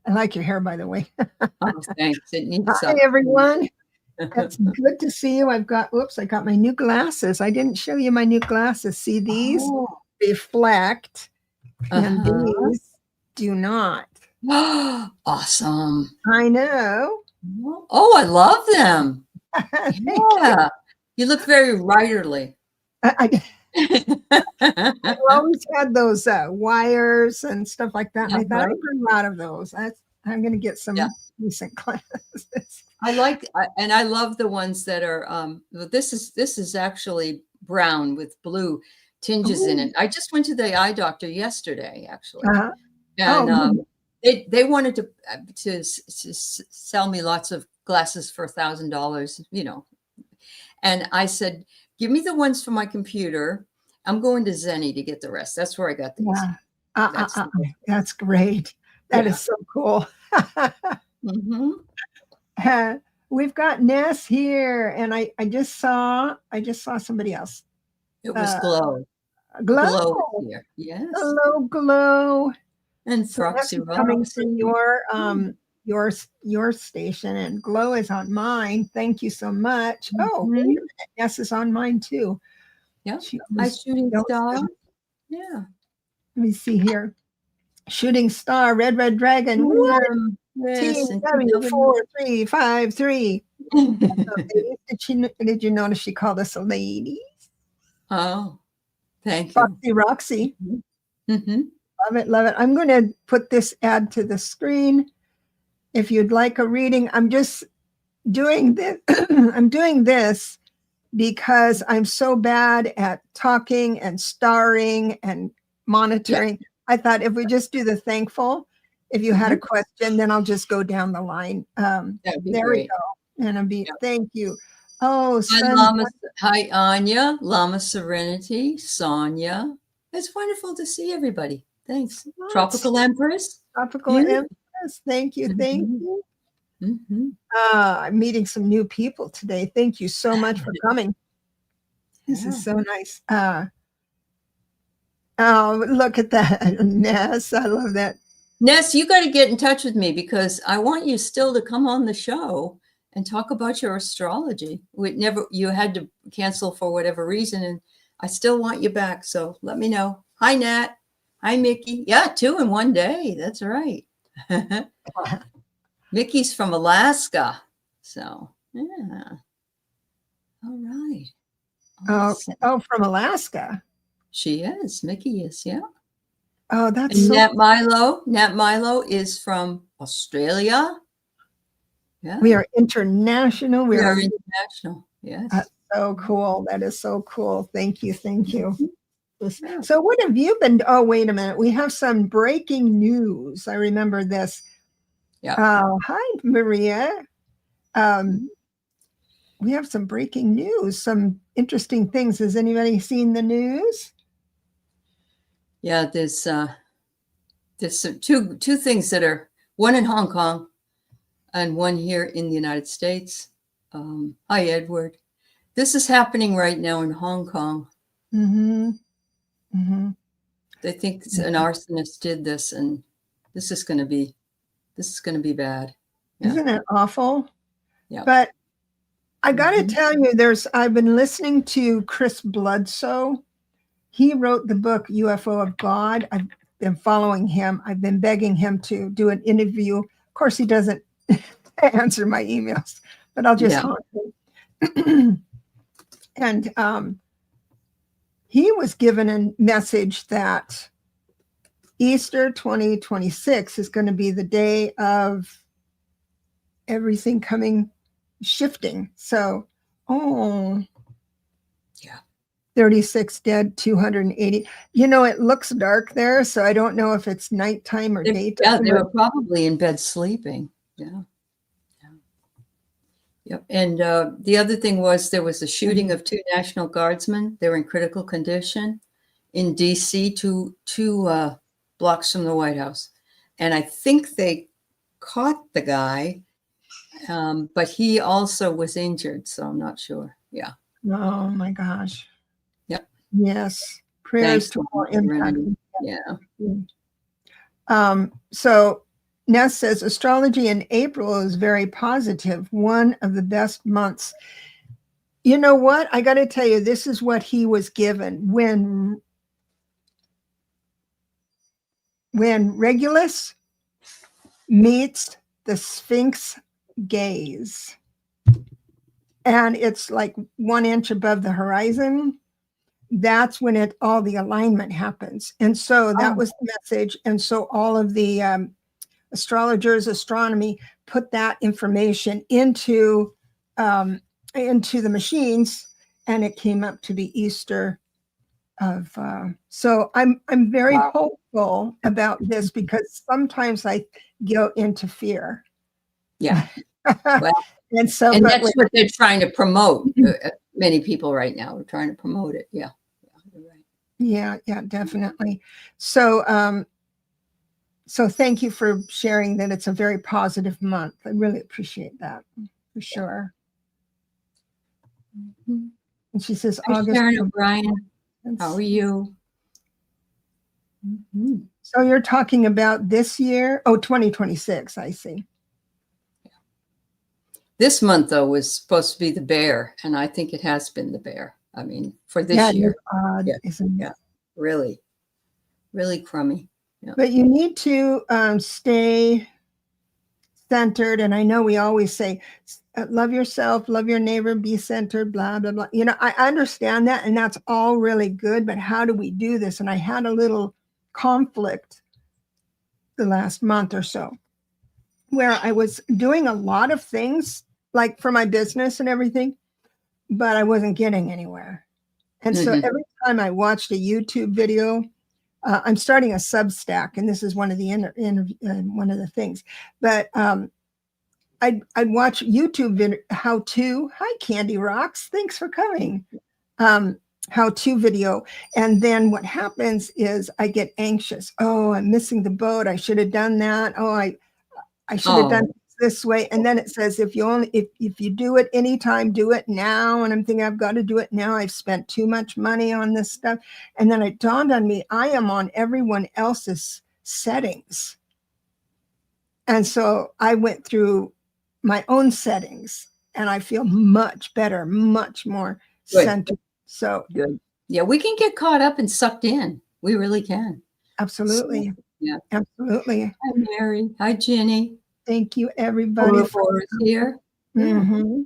I like your hair, by the way. Oh, thanks. It needs Hi, everyone. It's good to see you. I got my new glasses. I didn't show you my new glasses. See, these reflect, and these do not. Awesome. I know. Oh, I love them. Yeah. You look very writerly. I've always had those wires and stuff like that. And I thought I'd bring a lot of those. I'm going to get some decent glasses. I love the ones that are. This is actually brown with blue tinges in it. I just went to the eye doctor yesterday, actually, and they wanted to sell me lots of glasses for $1,000, you know, and I said, give me the ones for my computer. I'm going to Zenny to get the rest. That's where I got these. Yeah. That's great. That is so cool. We've got Ness here, and I just saw somebody else. It was Glow. Glow here. Yes. Hello, Glow. And Froxy coming from your station, and Glow is on mine. Thank you so much. Oh, wait a minute. Ness is on mine too. Yeah. Hi, Shooting Star. Yeah. Let me see here. Shooting Star, Red Dragon. What? TW4353. Did you notice she called us ladies? Oh, thank you. Foxy Roxy. Love it. I'm going to put this ad to the screen. If you'd like a reading, I'm just doing this. I'm doing this because I'm so bad at talking and starring and monitoring. Yeah. I thought if we just do the thankful, if you had a question, then I'll just go down the line. There we go. And I'll be, thank you. Oh, hi, Anya, Llama Serenity, Sonia. It's wonderful to see everybody. Thanks. Tropical Empress. Empress. Thank you. Thank you. I'm meeting some new people today. Thank you so much for coming. This is so nice. Oh, look at that, Ness. I love that. Ness, you got to get in touch with me because I want you still to come on the show and talk about your astrology. You had to cancel for whatever reason, and I still want you back. So let me know. Hi, Nat. Hi, Mickey. Yeah, 2 in one day. That's right. Mickey's from Alaska. So, yeah. All right. Awesome. From Alaska. She is. Mickey is, yeah. Oh, that's and Nat Milo is from Australia. Yeah. We are international. We are international. Yes. That's so cool. That is so cool. Thank you. So what have you been? Oh, wait a minute. We have some breaking news. I remember this. Yeah. Hi, Maria. We have some breaking news, some interesting things. Has anybody seen the news? Yeah, there's two things that are, one in Hong Kong and one here in the United States. Hi, Edward. This is happening right now in Hong Kong. They think an arsonist did this, and this is going to be bad. Yeah. Isn't it awful? Yeah. But I got to tell you, I've been listening to Chris Bledsoe. He wrote the book UFO of God. I've been following him. I've been begging him to do an interview. Of course, he doesn't answer my emails, but I'll just haunt him. And he was given a message that Easter 2026 is going to be the day of everything shifting. So, 36 dead, 280. It looks dark there, so I don't know if it's nighttime or daytime. Yeah, they were probably in bed sleeping. Yeah. Yep. And the other thing was there was a shooting of 2 National Guardsmen. They were in critical condition in D.C., two blocks from the White House. And I think they caught the guy, but he also was injured, so I'm not sure. Yeah. Oh, my gosh. Yep. Yes. Prayers to all impact. Yeah. So Ness says astrology in April is very positive, one of the best months. You know what? I got to tell you, this is what he was given when Regulus meets the Sphinx gaze, and it's like 1 inch above the horizon. That's when all the alignment happens. And so that was the message. And so all of the astrologers, astronomy, put that information into the machines, and it came up to be Easter of. So I'm very hopeful about this, because sometimes I go into fear. Yeah. Well, and that's what they're trying to promote. Many people right now are trying to promote it. Yeah. You're right. Yeah, definitely. So, so thank you for sharing that. It's a very positive month. I really appreciate that, for sure. Mm-hmm. And she says, Hi, August. Sharon O'Brien, how are you? Mm-hmm. So you're talking about this year? Oh, 2026, I see. This month, though, was supposed to be the bear, and I think it has been the bear. I mean, for this year. Odd, isn't it? Yeah, really, really crummy. Yeah. But you need to stay centered. And I know we always say, love yourself, love your neighbor, be centered, blah, blah, blah. You know, I understand that, and that's all really good. But how do we do this? And I had a little conflict the last month or so, where I was doing a lot of things, like for my business and everything, but I wasn't getting anywhere. And so every time I watched a YouTube video, I'm starting a Substack, and this is one of the one of the things. But I'd watch YouTube video, how-to. Hi, Candy Rocks. Thanks for coming. How-to video, and then what happens is I get anxious. Oh, I'm missing the boat. I should have done that. Oh, I should have done it this way. And then it says, if you do it anytime, do it now. And I'm thinking, I've got to do it now. I've spent too much money on this stuff. And then it dawned on me, I am on everyone else's settings. And so I went through my own settings, and I feel much better, much more centered. So good. Yeah, we can get caught up and sucked in. We really can. Absolutely. So, yeah, absolutely. Hi, Mary. Hi, Jenny. Thank you, everybody. For here. Mm-hmm.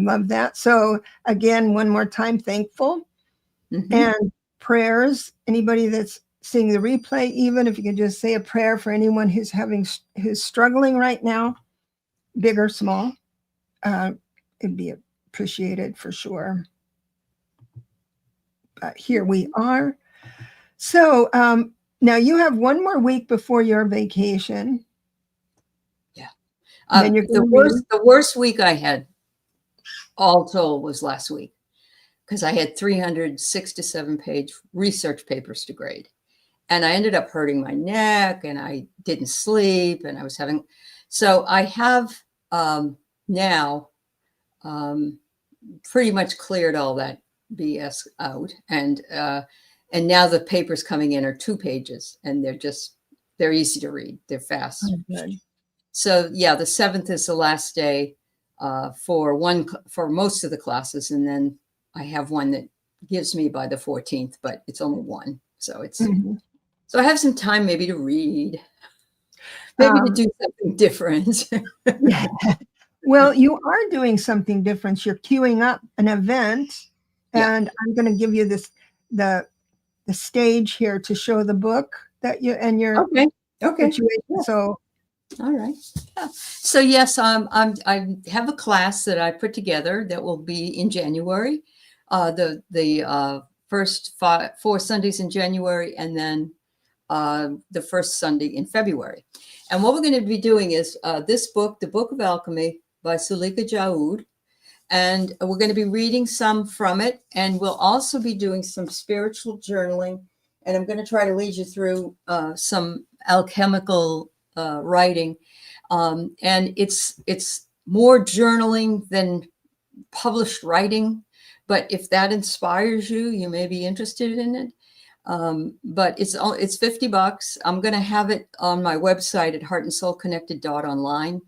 Love that. So again, one more time, thankful. And prayers. Anybody that's seeing the replay, even if you could just say a prayer for anyone who's struggling right now, big or small, it'd be appreciated for sure. But here we are. So now you have one more week before your vacation. Yeah. The worst week I had all told was last week, because I had 367-page research papers to grade. And I ended up hurting my neck, and I didn't sleep, and I was having, so I have now pretty much cleared all that BS out. And now the papers coming in are 2 pages, and they're easy to read. They're fast. Okay. So yeah, the 7th is the last day for most of the classes. And then I have one that gives me by the 14th, but it's only one. So it's, so I have some time maybe to read, maybe to do something different. Yeah. Well, you are doing something different. You're queuing up an event, and I'm going to give you the stage here to show the book that you and your situation. Yeah. So, all right. Yeah. So yes, I have a class that I put together that will be in January, the first 4 Sundays in January, and then the first Sunday in February. And what we're going to be doing is this book, The Book of Alchemy by Sulika Jaoud. And we're going to be reading some from it. And we'll also be doing some spiritual journaling. And I'm going to try to lead you through some alchemical writing. And it's more journaling than published writing. But if that inspires you, you may be interested in it. But it's $50. I'm going to have it on my website at heartandsoulconnected.online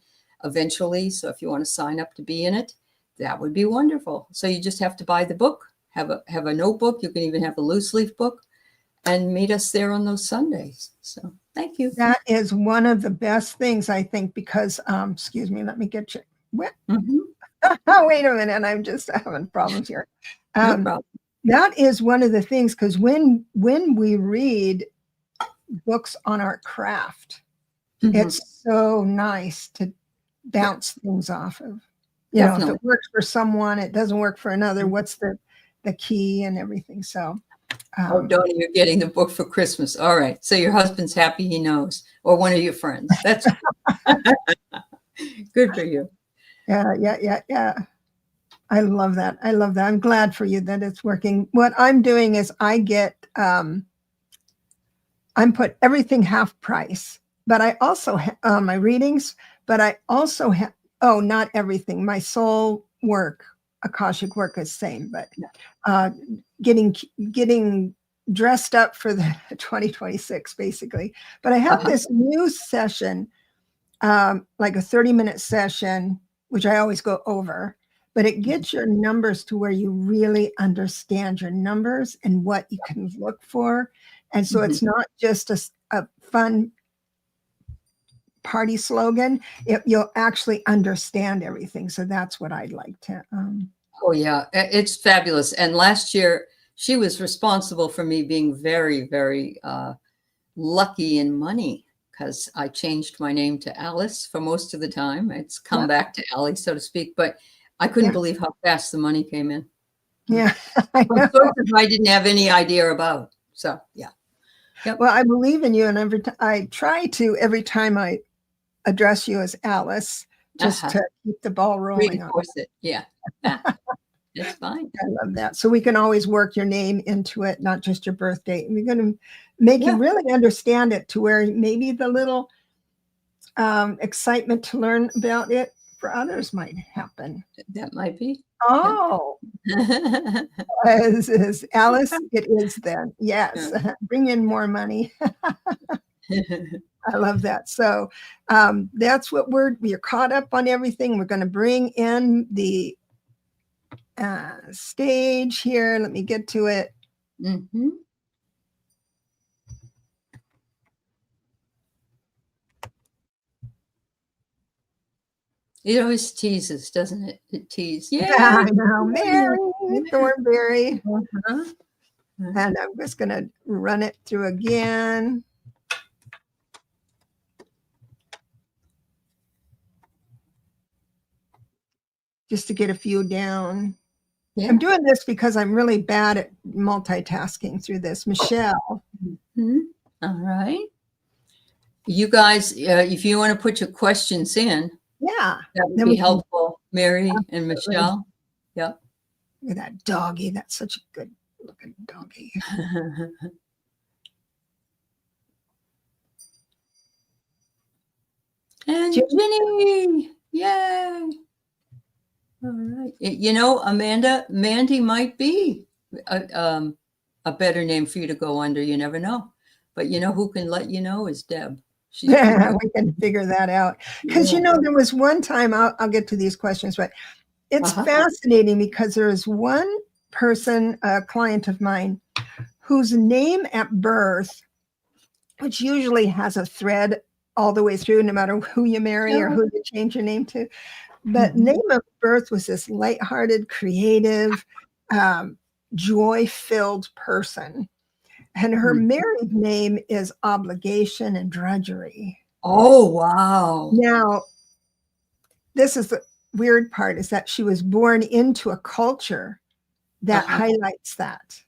eventually. So if you want to sign up to be in it, that would be wonderful. So you just have to buy the book, have a notebook. You can even have a loose leaf book, and meet us there on those Sundays. So thank you. That is one of the best things, I think, because, excuse me, let me get you. Oh, wait a minute. I'm just having problems here. No problem. That is one of the things, because when we read books on our craft, it's so nice to bounce things off of. You know, if it works for someone, it doesn't work for another. What's the key and everything? So, oh, Donnie, you're getting the book for Christmas. All right. So your husband's happy he knows, or one of your friends. That's good for you. Yeah. I love that. I'm glad for you that it's working. What I'm doing is I get, I'm put everything half price, but I also have my readings, but I also have, not everything. My soul work, Akashic work is same, but getting dressed up for the 2026 basically. But I have this new session, like a 30-minute session, which I always go over, but it gets your numbers to where you really understand your numbers and what you can look for. And so it's not just a fun party slogan. You'll actually understand everything. So that's what I'd like to. Oh, yeah, it's fabulous. And last year, she was responsible for me being very, very lucky in money, because I changed my name to Alice for most of the time. It's come back to Allie, so to speak. But I couldn't believe how fast the money came in. Yeah, I know. I didn't have any idea about. So, yeah. Yep. Well, I believe in you. And I try to, every time I address you as Alice, just to keep the ball rolling. Reinforce it. Yeah. That's fine. I love that. So we can always work your name into it, not just your birth date. We're going to make you really understand it to where maybe the little excitement to learn about it for others might happen. That might be. Oh, is Alice, it is then. Yes. Bring in more money. I love that. So that's what we're caught up on everything. We're going to bring in the stage here. Let me get to it. It always teases, doesn't it? It teases. Yeah, I know. Mary Thornberry. And I'm just going to run it through again. Just to get a few down. Yeah. I'm doing this because I'm really bad at multitasking through this. Michelle. All right. You guys, if you want to put your questions in, that would be helpful, Mary and Michelle. Yep. Look at that doggy. That's such a good looking doggy. And Ginny. Yay. All right. You know, Amanda, Mandy might be a better name for you to go under. You never know. But you know who can let you know is Deb. We can figure that out. Because, you know, there was one time, I'll get to these questions, but it's fascinating because there is one person, a client of mine, whose name at birth, which usually has a thread all the way through, no matter who you marry or who you change your name to. But name of birth was this lighthearted, creative, joy-filled person. And her married name is Obligation and Drudgery. Oh, wow. Now, this is the weird part, is that she was born into a culture that highlights that.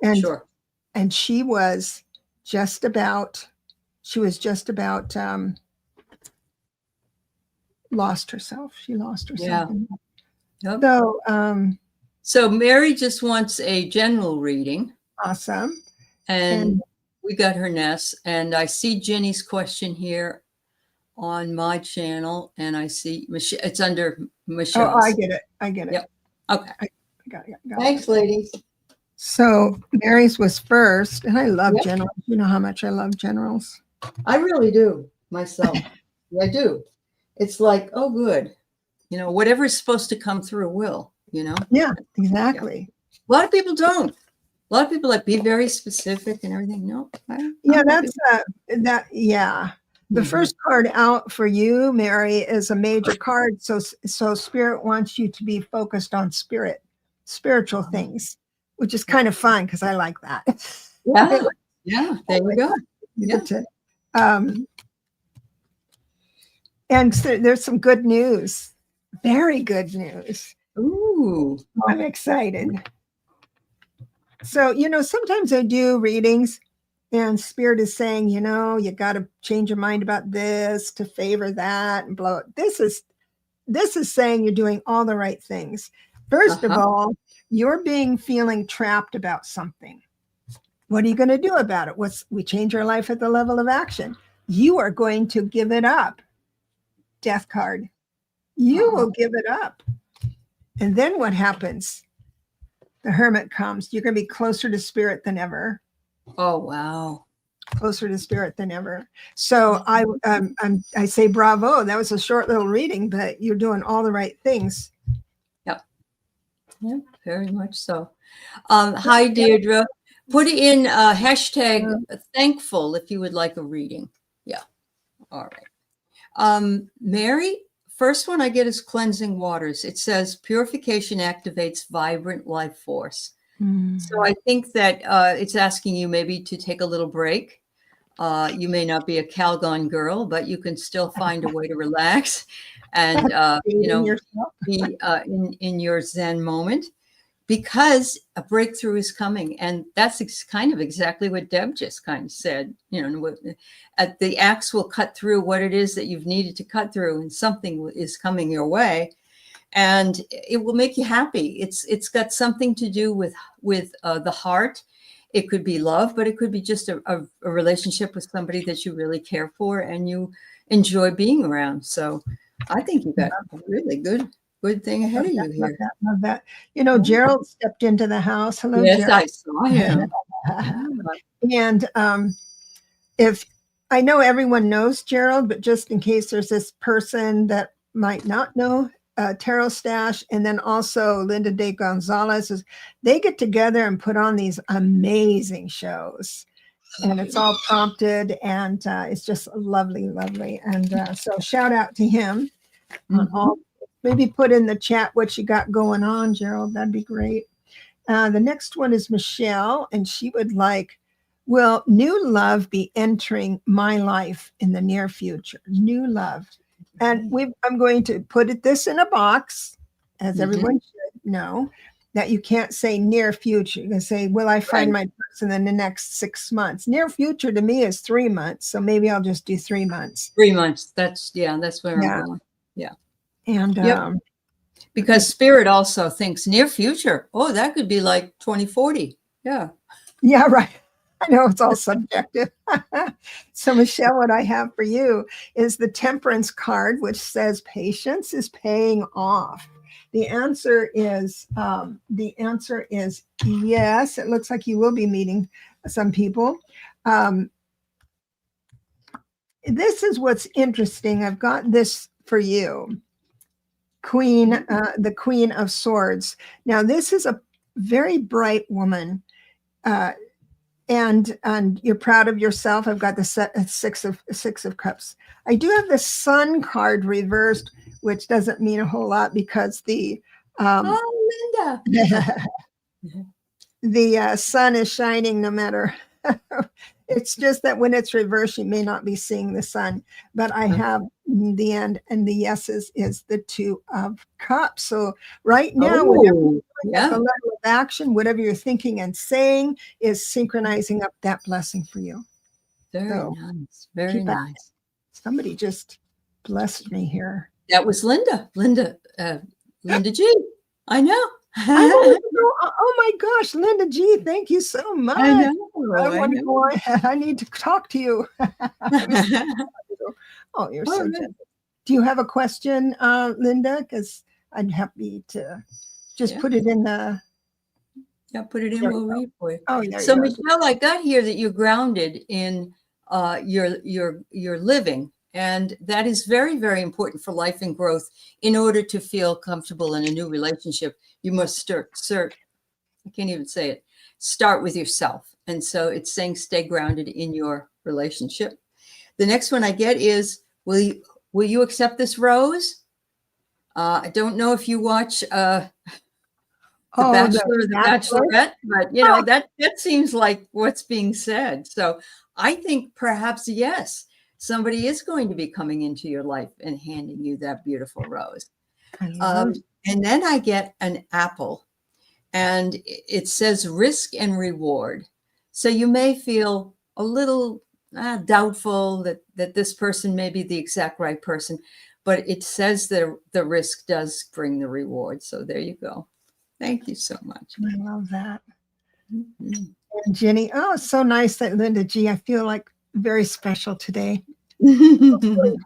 And, and she was just about lost herself. She lost herself. So Mary just wants a general reading. Awesome. And we got her Ness. And I see Jenny's question here on my channel. And I see Michelle. It's under Michelle. Oh, I get it. Yep. Okay. Got it. Thanks, ladies. So Mary's was first, and I love Yep. generals. You know how much I love generals. I really do myself. I do. It's like, oh, good. You know, whatever is supposed to come through will, you know? Yeah, exactly. A lot of people don't. A lot of people like be very specific and everything. No, Yeah, that's that. Yeah. The Mhm. first card out for you, Mary, is a major card. So Spirit wants you to be focused on spiritual things, which is kind of fun because I like that. Yeah. Yeah. There you go. Yeah. And so there's some good news, very good news. Ooh. I'm excited. So, sometimes I do readings and Spirit is saying, you got to change your mind about this to favor that and blow it. This is saying you're doing all the right things. First of all, you're feeling trapped about something. What are you going to do about it? We change our life at the level of action. You are going to give it up. Death card. You will give it up. And then what happens? The Hermit comes. You're going to be closer to Spirit than ever. Oh, wow. Closer to Spirit than ever. So I say bravo. That was a short little reading, but you're doing all the right things. Yep. Yeah, very much so. Hi, Deirdre. Put in hashtag thankful if you would like a reading. Yeah. All right. Mary, first one I get is cleansing waters. It says purification activates vibrant life force. So I think that it's asking you maybe to take a little break. You may not be a Calgon girl, but you can still find a way to relax and, be in your Zen moment, because a breakthrough is coming. And that's kind of exactly what Deb just kind of said. The axe will cut through what it is that you've needed to cut through, and something is coming your way. And it will make you happy. It's got something to do with the heart. It could be love, but it could be just a relationship with somebody that you really care for and you enjoy being around. So I think you got a really good thing ahead of you here. Love that. Gerald stepped into the house. Hello, yes, Gerald. I saw him. And if I know everyone knows Gerald, but just in case there's this person that might not know, Tarot Stash, and then also Linda De Gonzalez, they get together and put on these amazing shows. And it's all prompted, and it's just lovely. And so shout out to him on all. Maybe put in the chat what you got going on, Gerald. That'd be great. The next one is Michelle, and she would like, will new love be entering my life in the near future? New love. And I'm going to put this in a box, as everyone should know, that you can't say near future. You can say, will I find my person in the next 6 months? Near future to me is 3 months. So maybe I'll just do 3 months. 3 months. That's where I'm going. Yeah. And because Spirit also thinks near future. Oh, that could be like 2040. Yeah. Yeah, right. I know it's all subjective. So Michelle, what I have for you is the Temperance card, which says patience is paying off. The answer is yes. It looks like you will be meeting some people. This is what's interesting. I've got this for you. The Queen of Swords. Now, this is a very bright woman. And you're proud of yourself. I've got the six of cups. I do have the Sun card reversed, which doesn't mean a whole lot because the Linda. the sun is shining no matter. It's just that when it's reversed, you may not be seeing the sun. But I have the end, and the yeses is the Two of Cups. So right now, the level of action, whatever you're thinking and saying, is synchronizing up that blessing for you. Very nice. Very nice. Somebody just blessed me here. That was Linda. Linda G. I know. Oh my gosh, Linda G, thank you so much. I know. I need to talk to you. Oh, you're so gentle. Do you have a question, Linda? Because I'd happy to just put it in the Yeah, put it in. There we We'll go. read for you. Oh, there So, you go. Michelle, I got here that you're grounded in your living, and that is very, very important for life and growth. In order to feel comfortable in a new relationship, you must start. I can't even say it. Start with yourself, and so it's saying stay grounded in your relationship. The next one I get is will you accept this rose? I don't know if you watch The Oh, Bachelor or The Bachelor. Bachelorette, but you know, that seems like what's being said. So I think perhaps, yes, somebody is going to be coming into your life and handing you that beautiful rose. And then I get an apple, and it says risk and reward. So you may feel a little doubtful that this person may be the exact right person, but it says the risk does bring the reward. So there you go. Thank you so much. I love that. Mm-hmm. And Jenny, oh, it's so nice that Linda G. I feel like very special today.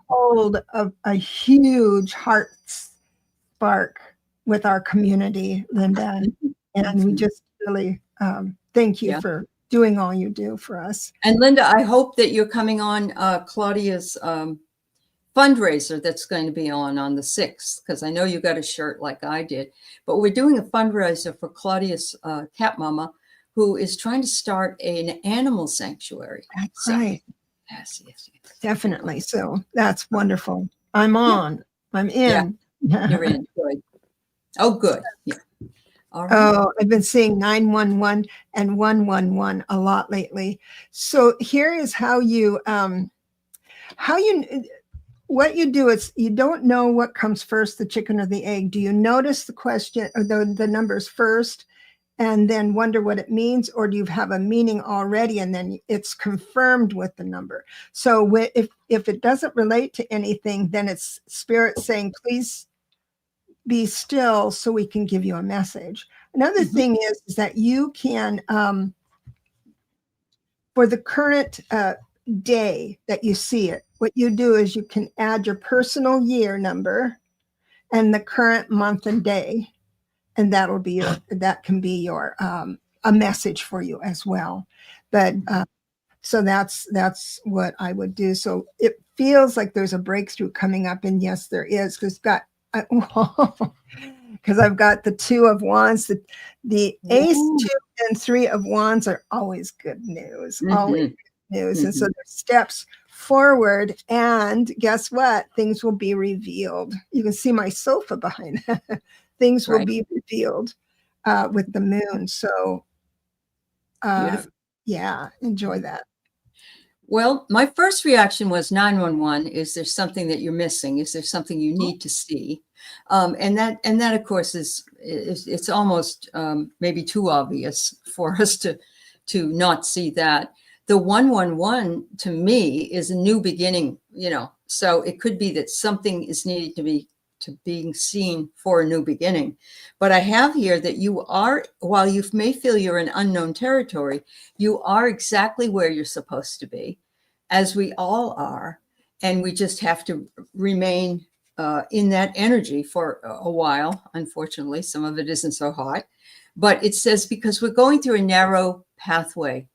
Hold a huge heart spark with our community, Linda. And we just really thank you for doing all you do for us. And Linda, I hope that you're coming on Claudia's fundraiser that's going to be on the 6th, because I know you got a shirt like I did. But we're doing a fundraiser for Claudia's cat mama, who is trying to start an animal sanctuary. That's right. Yes. Definitely. So that's wonderful. I'm on. I'm in. Yeah, you're in. Good. Oh, good. Yeah. All right. Oh, I've been seeing 911 and 111 a lot lately. So here is what you do is you don't know what comes first, the chicken or the egg. Do you notice the question or the numbers first and then wonder what it means, or do you have a meaning already and then it's confirmed with the number? So if it doesn't relate to anything, then it's spirit saying, please be still so we can give you a message. Another thing is that you can, for the current day that you see it, what you do is you can add your personal year number and the current month and day, and that can be your a message for you as well. But so that's what I would do. So it feels like there's a breakthrough coming up, and yes, there is, because I've got the 2 of Wands, the Ace, 2, and 3 of Wands are always good news, always good news. And so there's steps forward, and guess what? Things will be revealed. You can see my sofa behind that. Things will be revealed with the moon. So yeah, enjoy that. Well, my first reaction was 911. Is there something that you're missing? Is there something you need to see? And that, of course, it's almost maybe too obvious for us to not see that. The 111 to me is a new beginning, so it could be that something is needed to being seen for a new beginning. But I have here that you are, while you may feel you're in unknown territory, you are exactly where you're supposed to be, as we all are. And we just have to remain in that energy for a while. Unfortunately, some of it isn't so hot, but it says, because we're going through a narrow pathway,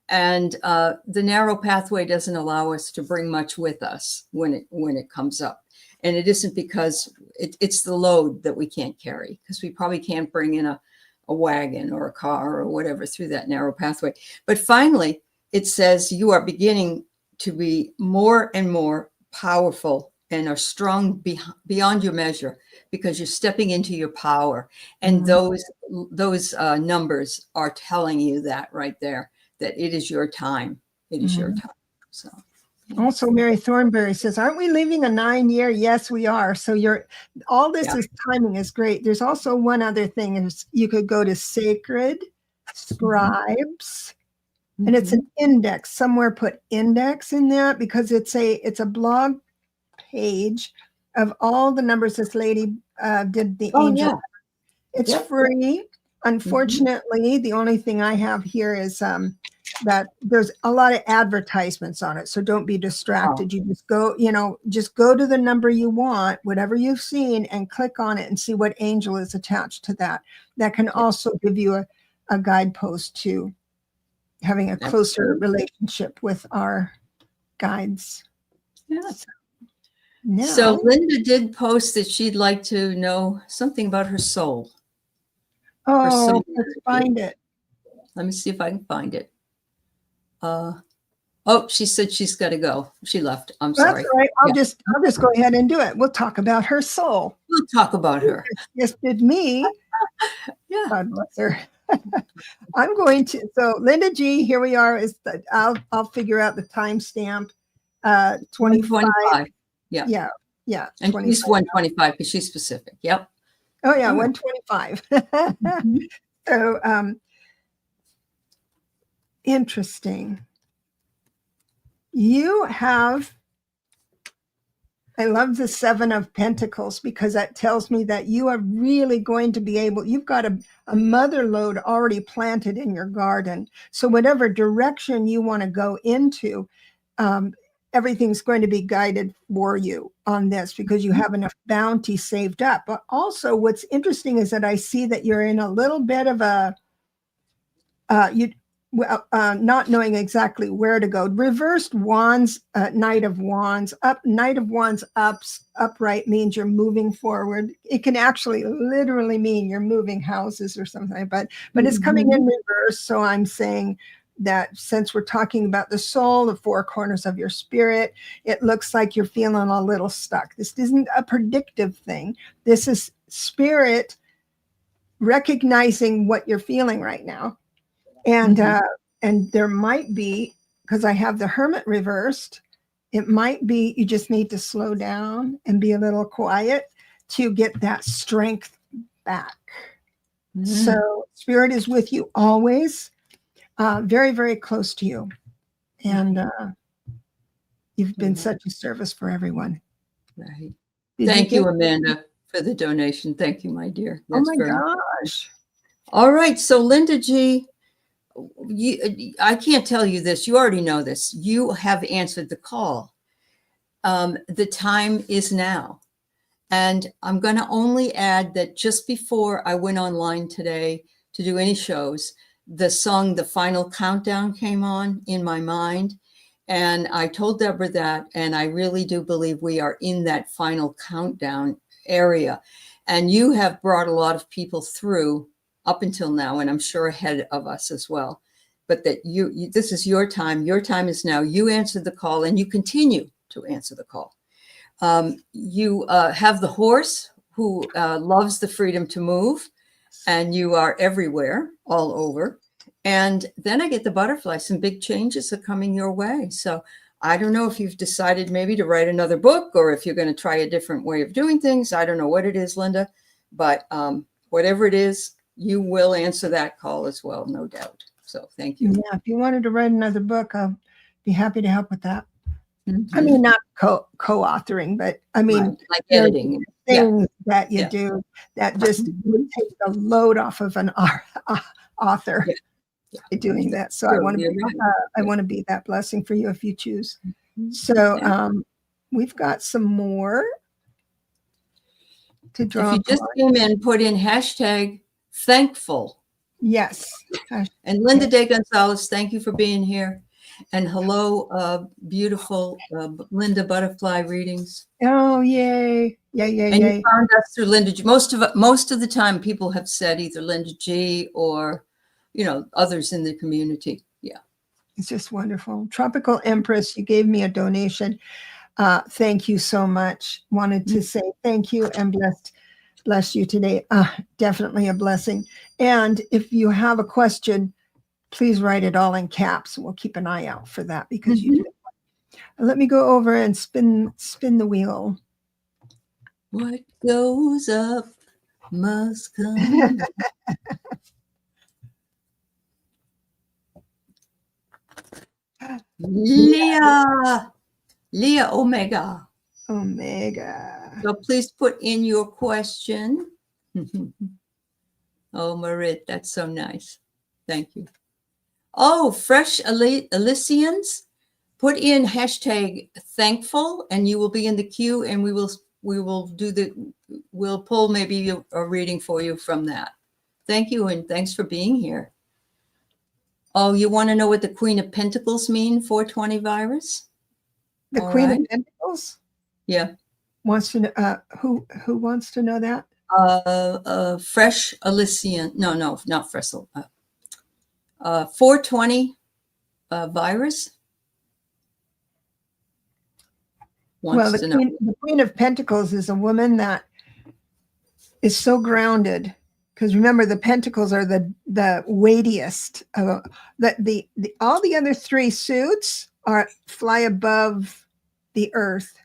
and the narrow pathway doesn't allow us to bring much with us when it comes up. And it isn't because it's the load that we can't carry, because we probably can't bring in a wagon or a car or whatever through that narrow pathway. But finally, it says you are beginning to be more and more powerful and are strong beyond your measure, because you're stepping into your power. And those numbers are telling you that right there, that it is your time. It is your time. So. Also, Mary Thornberry says, aren't we leaving a 9-year? Yes, we are. So all this is timing is great. There's also one other thing is you could go to Sacred Scribes, and it's an index. Somewhere put index in that, because it's a blog page of all the numbers this lady did the angel. Yeah. It's free. Unfortunately, the only thing I have here is that there's a lot of advertisements on it. So don't be distracted. You just go to the number you want, whatever you've seen, and click on it and see what angel is attached to that. That can also give you a guidepost to having a closer relationship with our guides. Yeah. So Linda did post that she'd like to know something about her soul. Oh, let's find it. Let me see if I can find it. She said she's got to go. She left. I'm sorry. That's all right. I'll just go ahead and do it. We'll talk about her soul. We'll talk about her. Yes, did me. Yeah. God bless her. I'm going to. So Linda G, here we are. I'll figure out the timestamp. 25. Yeah. Yeah. And she's 125 because she's specific. Yep. Oh yeah, 125. So interesting. You have, I love the 7 of Pentacles because that tells me that you are really going to be able, you've got a mother lode already planted in your garden. So whatever direction you want to go into, everything's going to be guided for you on this because you have enough bounty saved up. But also what's interesting is that I see that you're in a little bit of a, not knowing exactly where to go. Reversed wands, Knight of Wands, Knight of Wands upright means you're moving forward. It can actually literally mean you're moving houses or something, but it's coming in reverse. So I'm saying that since we're talking about the soul, the 4 corners of your spirit, it looks like you're feeling a little stuck. This isn't a predictive thing. This is spirit recognizing what you're feeling right now. And there might be, because I have the Hermit reversed, it might be you just need to slow down and be a little quiet to get that strength back. So spirit is with you always, very, very close to you. And you've been such a service for everyone. Right. Thank you, Amanda, for the donation. Thank you, my dear. That's oh my gosh. All right. So Linda G, I can't tell you this. You already know this. You have answered the call. The time is now. And I'm going to only add that just before I went online today to do any shows, the song, The Final Countdown, came on in my mind. And I told Deborah that, and I really do believe we are in that final countdown area. And you have brought a lot of people through up until now, and I'm sure ahead of us as well. But that you this is your time. Your time is now. You answered the call, and you continue to answer the call. You have the horse who loves the freedom to move, and you are everywhere, all over. And then I get the butterfly. Some big changes are coming your way. So I don't know if you've decided maybe to write another book or if you're going to try a different way of doing things. I don't know what it is, Linda, but whatever it is, you will answer that call as well, no doubt. So thank you. Yeah, if you wanted to write another book, I'll be happy to help with that. I mean, not co-authoring, but I mean, like editing things that you do that just would take the load off of an author doing that. So I want to be that blessing for you if you choose. So we've got some more to draw. If you just came in, put in hashtag thankful. Yes. And Linda De Gonzalez, thank you for being here. And hello, beautiful Linda Butterfly readings. Oh, yay. Yeah. And you found us through Linda G. Most of the time people have said either Linda G or, others in the community. Yeah. It's just wonderful. Tropical Empress, you gave me a donation. Thank you so much. Wanted to say thank you and bless you today. Definitely a blessing. And if you have a question, please write it all in caps. We'll keep an eye out for that because you did. Let me go over and spin the wheel. What goes up must come. Leah Omega. So please put in your question. Oh, Marit, that's so nice. Thank you. Oh, fresh Elysians, put in hashtag thankful and you will be in the queue and we'll pull maybe a reading for you from that. Thank you. And thanks for being here. Oh, you want to know what the Queen of Pentacles mean, 420 virus? The All Queen right. of Pentacles Yeah. wants to know, who wants to know that? Fresh Elysian. No, not fresh. 420 virus. Well, Wants to know. the Queen of Pentacles is a woman that is so grounded, because remember, the pentacles are the weightiest. The all the other three suits fly above the earth.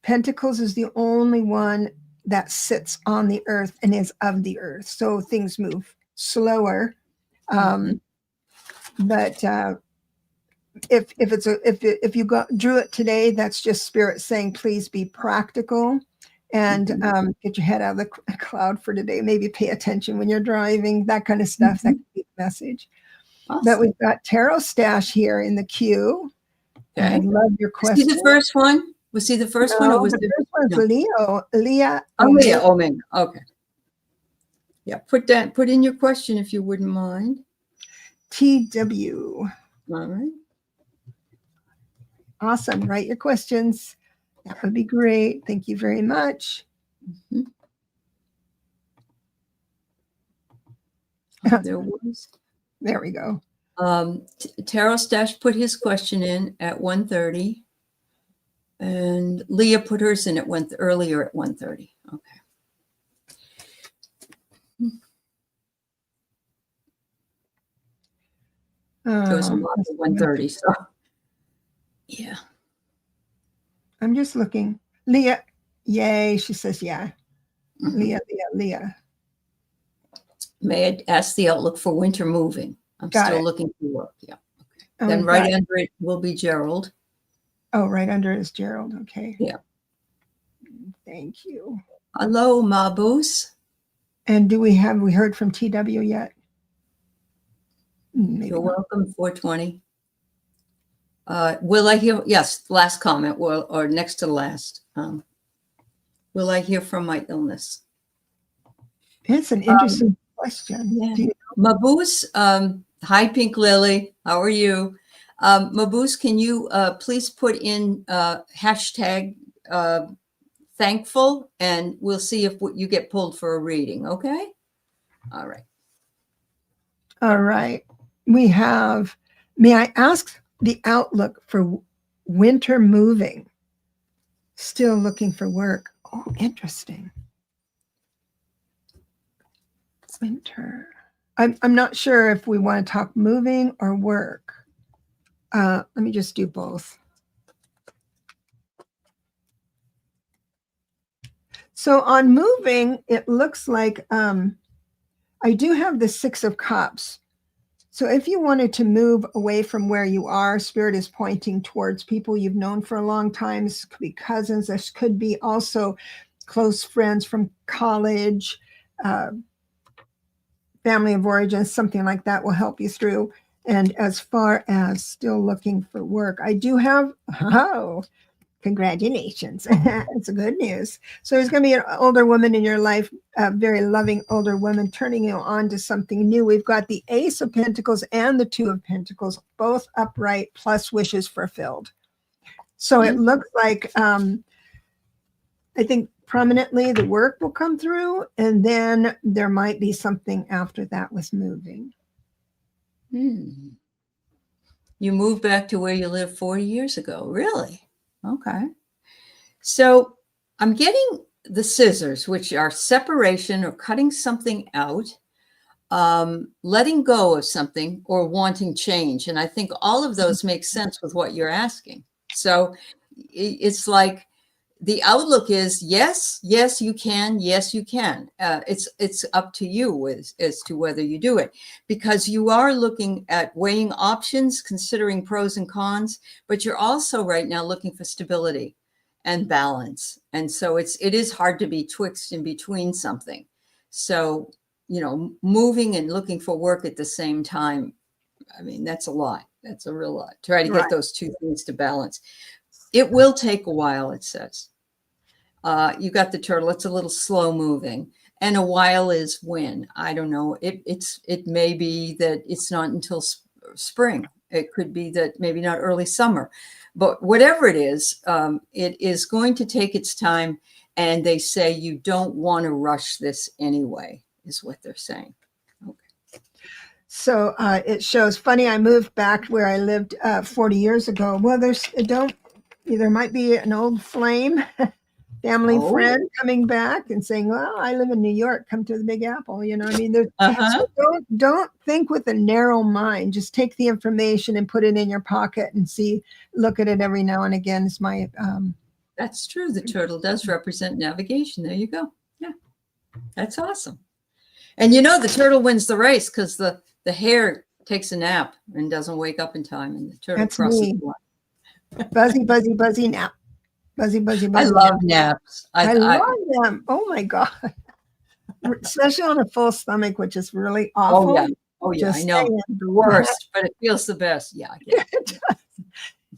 Pentacles is the only one that sits on the earth and is of the earth, so things move slower. But if you drew it today, that's just spirit saying, please be practical and get your head out of the cloud for today. Maybe pay attention when you're driving, that kind of stuff. That could be the message. Awesome. But we've got Tarot Stash here in the queue. Okay. I love your question. Was he the first one? Was he the first one? Or was the first one's Leah. Oh, Leah Omega. Okay. Yeah, put in your question if you wouldn't mind. TW. All right. Awesome. Write your questions. That would be great. Thank you very much. There we go. Tarot Stash put his question in at 1:30, and Leah put hers in earlier at 1:30. Okay. It was a lot at 1:30, so yeah. I'm just looking. Leah, yay, she says yeah. Leah. May I ask the outlook for winter moving? I'm still looking for work. Yeah. Okay. Then right under it will be Gerald. Oh, right under is Gerald. Okay. Yeah. Thank you. Hello, Mabuse. And we heard from TW yet? Maybe You're welcome, 420. Will I hear? Yes, last comment, or next to last. Will I hear from my illness? It's an interesting question. Yeah. Mabuse, hi, Pink Lily. How are you? Mabuse, can you please put in hashtag thankful, and we'll see if you get pulled for a reading. Okay. All right. All right. We have, may I ask the outlook for winter moving? Still looking for work. Oh, interesting. Winter. I'm not sure if we want to talk moving or work. Let me just do both. So on moving, it looks like I do have the 6 of Cups. So if you wanted to move away from where you are, Spirit is pointing towards people you've known for a long time. This could be cousins. This could be also close friends from college, family of origin, something like that will help you through. And as far as still looking for work, I do have, congratulations. It's a good news. So there's going to be an older woman in your life, a very loving older woman, turning you on to something new. We've got the Ace of Pentacles and the 2 of Pentacles, both upright, plus wishes fulfilled. So it looks like, I think prominently the work will come through, and then there might be something after that with moving. You moved back to where you lived 40 years ago. Really? Okay. So I'm getting the scissors, which are separation or cutting something out, letting go of something, or wanting change. And I think all of those make sense with what you're asking. So it's like the outlook is yes, you can. Yes, you can. It's up to you as to whether you do it, because you are looking at weighing options, considering pros and cons, but you're also right now looking for stability and balance. And so it is hard to be twixt in between something. So, moving and looking for work at the same time, I mean, that's a lot. That's a real lot. Try to get those two things to balance. It will take a while, it says. You got the turtle. It's a little slow moving, and a while is when, I don't know. It may be that it's not until spring. It could be that maybe not early summer, but whatever it is going to take its time. And they say you don't want to rush this anyway, is what they're saying. Okay. So it shows. Funny, I moved back where I lived 40 years ago. Well, there might be an old flame, family friend coming back and saying, "Well, I live in New York. Come to the Big Apple." You know, I mean, so don't think with a narrow mind. Just take the information and put it in your pocket and look at it every now and again. Is my That's true. The turtle does represent navigation. There you go. Yeah, that's awesome. And the turtle wins the race because the hare takes a nap and doesn't wake up in time, and the turtle crosses the line. Buzzy, buzzy, buzzy nap. Buzzy, buzzy, buzzy. I love naps. I love them. Oh my God. Especially on a full stomach, which is really awful. Oh yeah. I know. The worst, but it feels the best. Yeah. It does.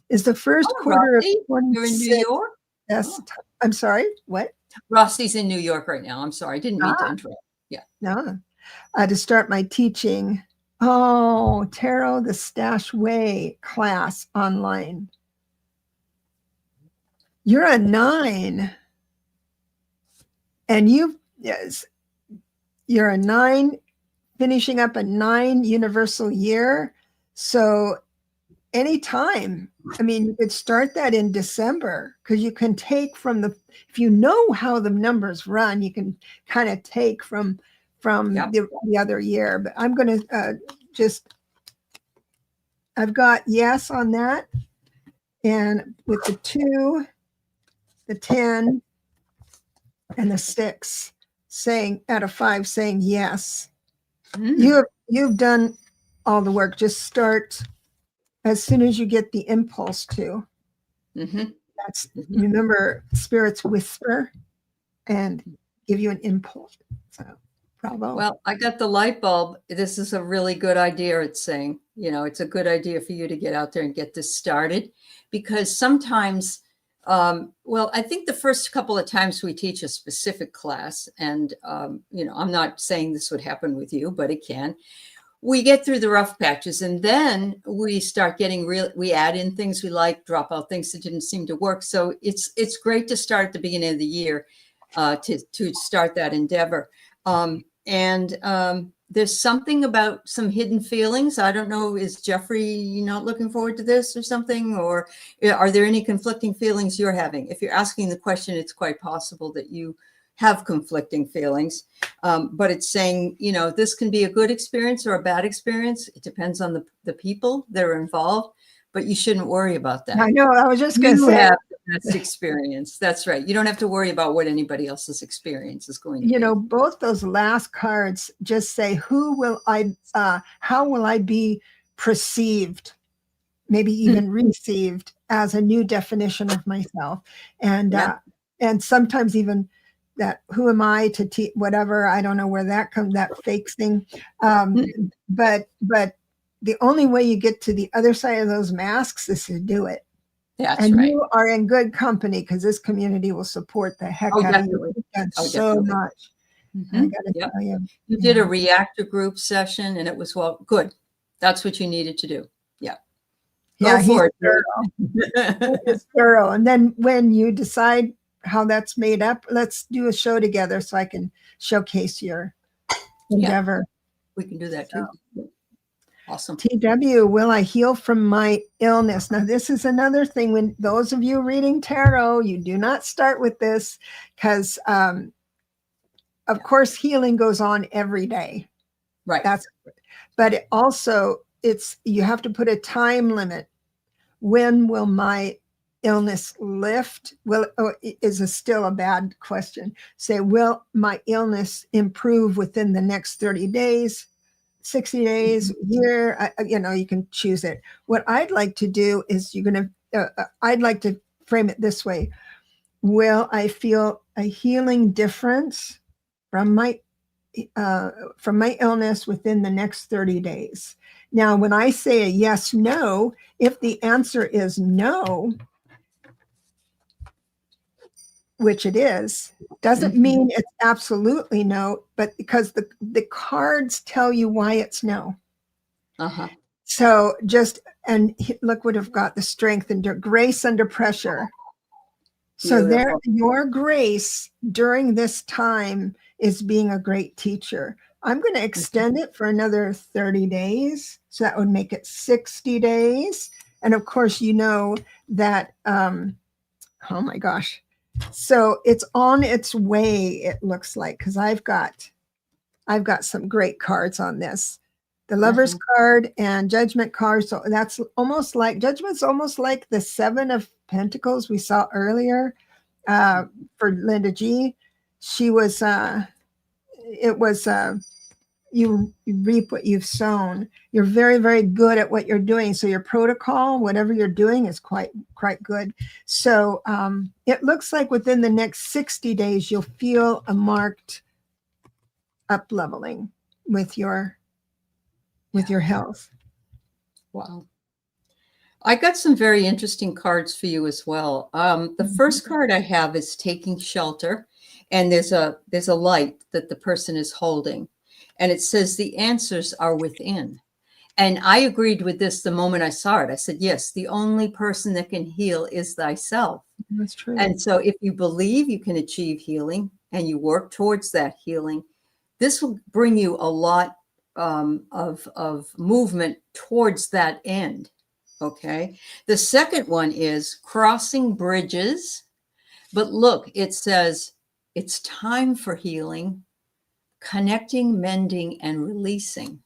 Is the first quarter Rossi, of 26. You're in New York? Yes. Oh. I'm sorry. What? Rossi's in New York right now. I'm sorry. I didn't mean to interrupt. Yeah. No. To start my teaching. Oh, Tarot the Stash Way class online. You're a 9. And you're a 9, finishing up a 9 universal year. So anytime, I mean, you could start that in December because you can take if you know how the numbers run, you can kind of take from the other year. But I'm going to I've got yes on that. And with the 2, the 10, and the 6 out of 5 saying yes. You've done all the work. Just start as soon as you get the impulse to. Remember, spirits whisper and give you an impulse. So bravo. Well, I got the light bulb. This is a really good idea. It's saying, it's a good idea for you to get out there and get this started, because sometimes I think the first couple of times we teach a specific class, and, I'm not saying this would happen with you, but it can. We get through the rough patches, and then we start getting we add in things we like, drop out things that didn't seem to work. So it's great to start at the beginning of the year to start that endeavor. There's something about some hidden feelings. I don't know, is Jeffrey not looking forward to this or something? Or are there any conflicting feelings you're having? If you're asking the question, it's quite possible that you have conflicting feelings. But it's saying, this can be a good experience or a bad experience. It depends on the people that are involved, but you shouldn't worry about that. I know. I was just going to say. Have the best experience. That's right. You don't have to worry about what anybody else's experience is going to be. Both those last cards just say, how will I be perceived, maybe even received as a new definition of myself? And sometimes even that, who am I to teach, whatever, I don't know where that comes, that fake thing. But the only way you get to the other side of those masks is to do it. That's right. You are in good company because this community will support the heck out of you. You've done so much. I got to tell you. You did a reactor group session, and it was good. That's what you needed to do. Yeah. Go for it. It's thorough. And then when you decide how that's made up, let's do a show together so I can showcase your endeavor. We can do that too. Awesome. TW, will I heal from my illness? Now, this is another thing. When those of you reading tarot, you do not start with this because, of course, healing goes on every day. Right. But it also, you have to put a time limit. When will my illness lift? Is still a bad question. Say, will my illness improve within the next 30 days? 60 days, a year, you can choose it. What I'd like to do is I'd like to frame it this way. Will I feel a healing difference from my illness within the next 30 days? Now, when I say a yes, no, if the answer is no, which it is, doesn't mean it's absolutely no, but because the cards tell you why it's no. So just, and look, would have got the strength and grace under pressure. So there, Beautiful. your grace during this time is being a great teacher. I'm going to extend it for another 30 days. So that would make it 60 days. And of course, you know that, oh my gosh. So it's on its way, it looks like, because I've got some great cards on this. The Lover's card and Judgment card. So that's almost like, Judgment's almost like the Seven of Pentacles we saw earlier for Linda G. She was, it was, you reap what you've sown. You're very, very good at what you're doing. So your protocol, whatever you're doing, is quite good. So it looks like within the next 60 days, you'll feel a marked up leveling with your health. Wow. I got some very interesting cards for you as well. The first card I have is Taking Shelter, and there's a light that the person is holding, and it says the answers are within. And I agreed with this the moment I saw it. I said, yes, the only person that can heal is thyself. That's true. And so if you believe you can achieve healing and you work towards that healing, this will bring you a lot of movement towards that end. Okay. The second one is Crossing Bridges. But look, it says it's time for healing, connecting, mending, and releasing.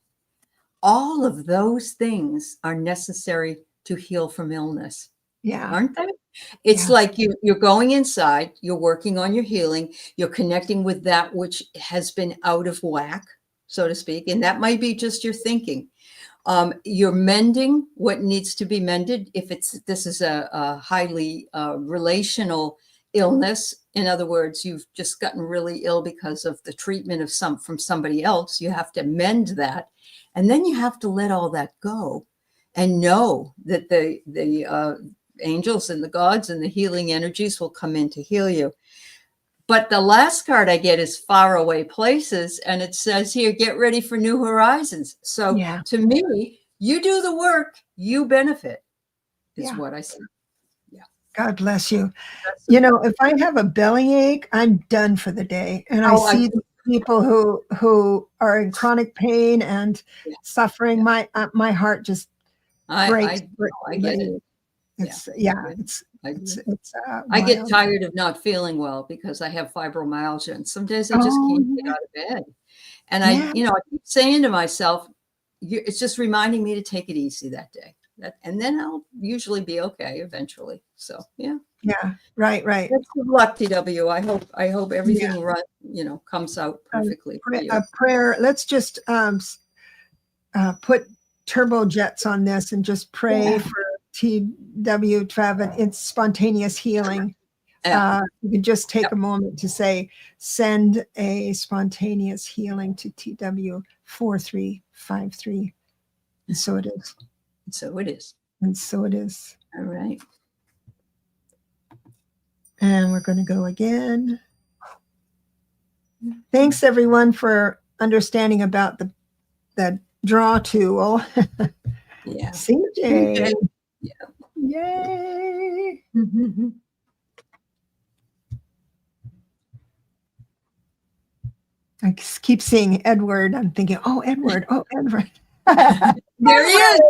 All of those things are necessary to heal from illness. Yeah. Aren't they? It's like you're going inside, you're working on your healing, you're connecting with that which has been out of whack, so to speak. And that might be just your thinking. You're mending what needs to be mended. If this is a highly relational illness, in other words, you've just gotten really ill because of the treatment from somebody else, you have to mend that. And then you have to let all that go and know that the angels and the gods and the healing energies will come in to heal you. But the last card I get is Faraway Places, and it says here, get ready for new horizons. So to me, you do the work, you benefit, is what I say. Yeah. God bless you. You know, if I have a bellyache, I'm done for the day. And I see people who are in chronic pain and suffering. My heart just breaks. I get it. I get tired of not feeling well because I have fibromyalgia, and some days I just can't get out of bed. And I keep saying to myself, it's just reminding me to take it easy that day. And then I'll usually be okay eventually. So yeah. Yeah. Right. Good luck, TW. I hope everything comes out perfectly. A prayer. Let's just put turbojets on this and just pray for TW Travis. It's spontaneous healing. You can just take a moment to say, send a spontaneous healing to TW 4353. And so it is. And so it is. And so it is. All right. And we're going to go again. Thanks, everyone, for understanding about the draw tool. Yeah. CJ. Yeah. Yay. I keep seeing Edward. I'm thinking, oh, Edward. Oh, Edward. There he is.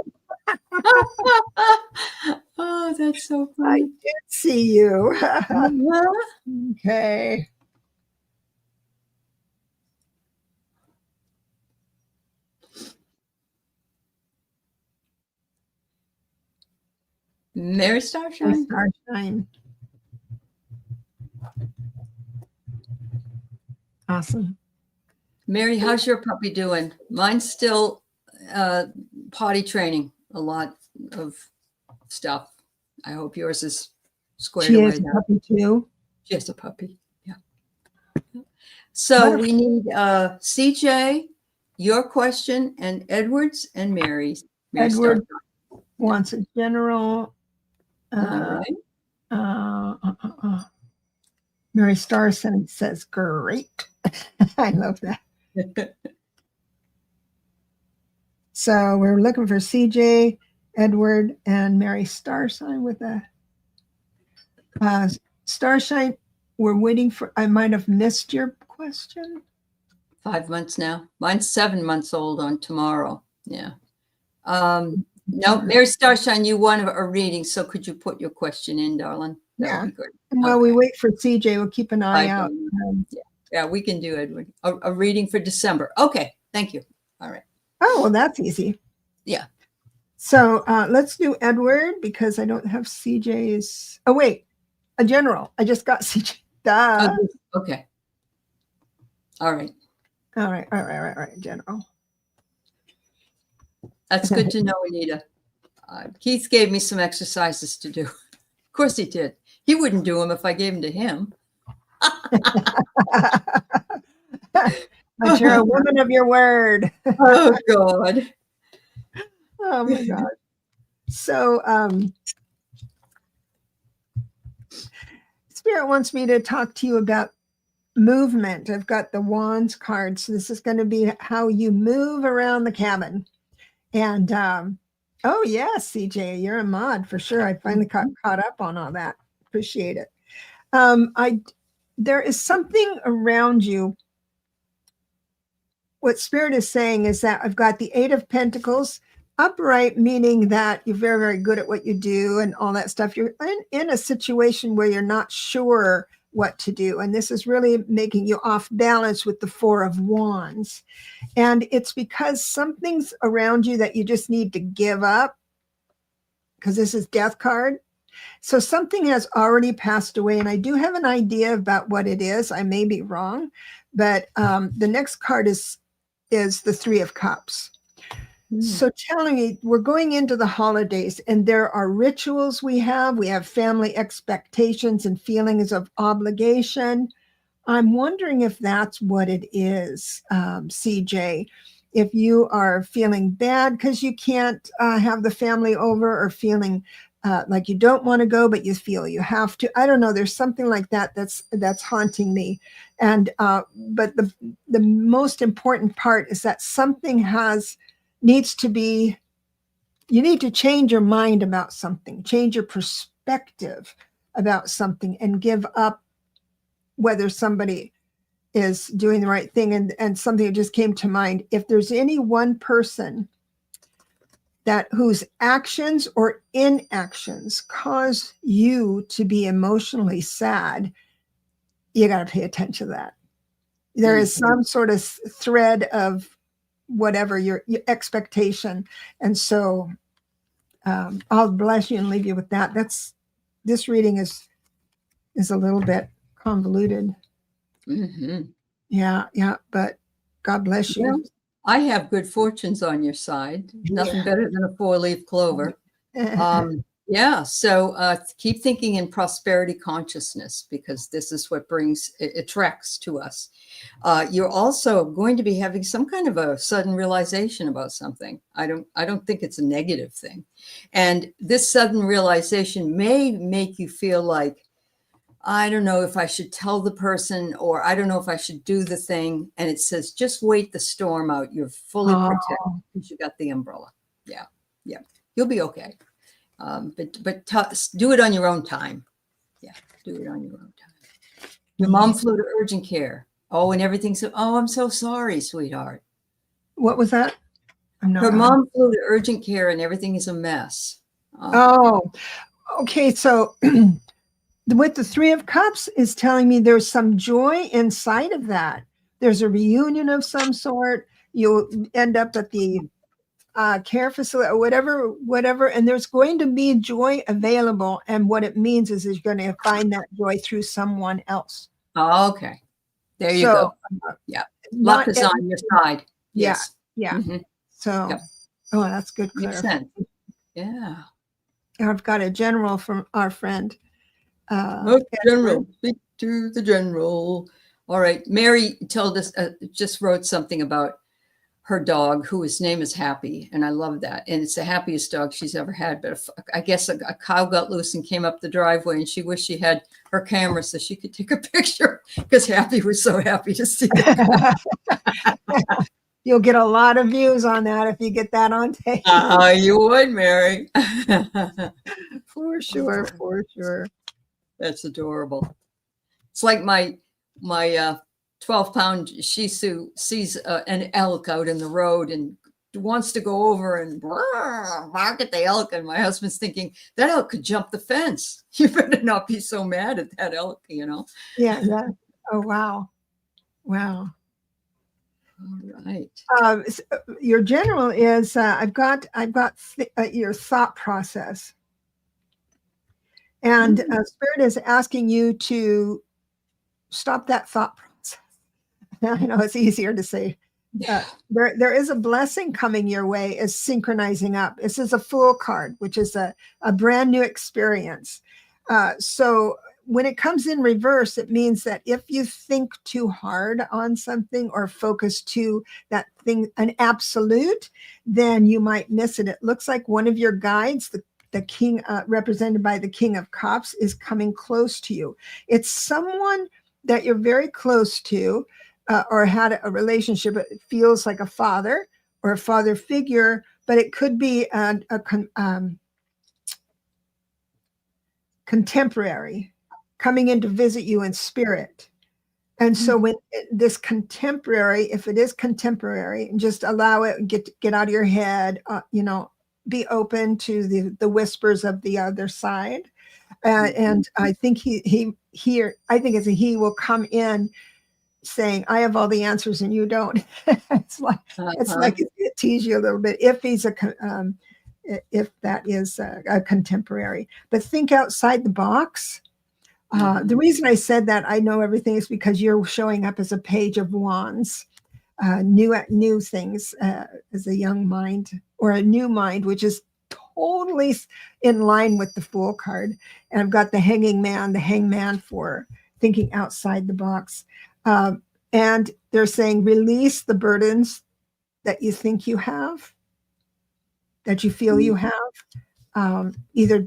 Oh, that's so funny. I did see you. Okay. Mary Starshine. Starshine. Awesome. Mary, how's your puppy doing? Mine's still potty training a lot of stuff. I hope yours is squared away. She has a puppy too. She has a puppy. Yeah. So we need CJ, your question, and Edward's and Mary's. Edward wants a general. Mary Starson says, great. I love that. So we're looking for CJ, Edward, and Mary Starshine with a Starshine. We're waiting for, I might have missed your question. 5 months now. Mine's 7 months old on tomorrow. Yeah. No, Mary Starshine, you want a reading, so could you put your question in, darling? That would be good. And while we wait for CJ, we'll keep an eye out. Yeah, we can do, Edward. A reading for December. Okay, thank you. All right. Oh, well, that's easy. Yeah. So let's do Edward because I don't have CJ's. Oh, wait, a general. I just got CJ. Duh. Okay. All right. All right, general. That's good to know, Anita. Keith gave me some exercises to do. Of course he did. He wouldn't do them if I gave them to him. But you're a woman of your word. Oh, God. Oh, my God. So Spirit wants me to talk to you about movement. I've got the wands card. So this is going to be how you move around the cabin. And oh, yes, CJ, you're a mod for sure. I finally caught up on all that. Appreciate it. There is something around you. What Spirit is saying is that I've got the 8 of Pentacles upright, meaning that you're very, very good at what you do and all that stuff. You're in a situation where you're not sure what to do. And this is really making you off balance with the 4 of Wands. And it's because something's around you that you just need to give up, because this is Death card. So something has already passed away, and I do have an idea about what it is. I may be wrong, but the next card is the 3 of Cups. So telling me we're going into the holidays, and there are rituals we have family expectations and feelings of obligation. I'm wondering if that's what it is, CJ. If you are feeling bad because you can't have the family over, or feeling like you don't want to go, but you feel you have to. I don't know. There's something like that that's haunting me. And but the most important part is that something needs to be, you need to change your mind about something, change your perspective about something, and give up whether somebody is doing the right thing. And something that just came to mind, if there's any one person whose actions or inactions cause you to be emotionally sad, you got to pay attention to that. There is some sort of thread of whatever your expectation. And so I'll bless you and leave you with that. This reading is a little bit convoluted. Yeah, but God bless you. Well, I have good fortunes on your side. Nothing better than a 4-leaf clover. Yeah, so keep thinking in prosperity consciousness, because this is what attracts to us. You're also going to be having some kind of a sudden realization about something. I don't think it's a negative thing. And this sudden realization may make you feel like, I don't know if I should tell the person, or I don't know if I should do the thing. And it says, just wait the storm out. You're fully protected because you got the umbrella. Yeah. You'll be okay. But do it on your own time. Yeah, do it on your own time. Your mom flew to urgent care. Oh, and everything's, I'm so sorry, sweetheart. What was that? Her mom flew to urgent care and everything is a mess. Okay. So with the 3 of Cups is telling me there's some joy inside of that. There's a reunion of some sort. You'll end up at the care facility or whatever, and there's going to be joy available. And what it means is you're going to find that joy through someone else. Oh, okay. There you go. Yeah. Luck is on your side. Yes. Yeah. So, that's good. Makes sense. Yeah. I've got a general from our friend. General, speak to the general. All right. Mary told us, just wrote something about her dog, whose name is Happy. And I love that. And it's the happiest dog she's ever had. But I guess a cow got loose and came up the driveway, and she wished she had her camera so she could take a picture, because Happy was so happy to see it. You'll get a lot of views on that if you get that on tape. You would, Mary. For sure, for sure. That's adorable. It's like my 12-pound Shih Tzu sees an elk out in the road and wants to go over and bark at the elk. And my husband's thinking, that elk could jump the fence. You better not be so mad at that elk, you know? Yeah, yeah. Oh, wow. Wow. All right. Your general is, I've got your thought process. And Spirit is asking you to stop that thought process. I know it's easier to say. There is a blessing coming your way is synchronizing up. This is a Fool card, which is a brand new experience. So when it comes in reverse, it means that if you think too hard on something or focus to that thing, an absolute, then you might miss it. It looks like one of your guides, the king, represented by the King of Cups, is coming close to you. It's someone that you're very close to, or had a relationship. It feels like a father or a father figure, but it could be a contemporary coming in to visit you in spirit. And so when this contemporary, if it is contemporary, just allow it, get out of your head, be open to the whispers of the other side. And I think he will come in saying, I have all the answers and you don't. It's like it tease you a little bit if he's if that is a contemporary. But think outside the box. The reason I said that, I know everything, is because you're showing up as a page of wands, new things, as a young mind or a new mind, which is totally in line with the Fool card. And I've got the hangman for thinking outside the box. And they're saying, release the burdens that you think you have, that you feel you have. Either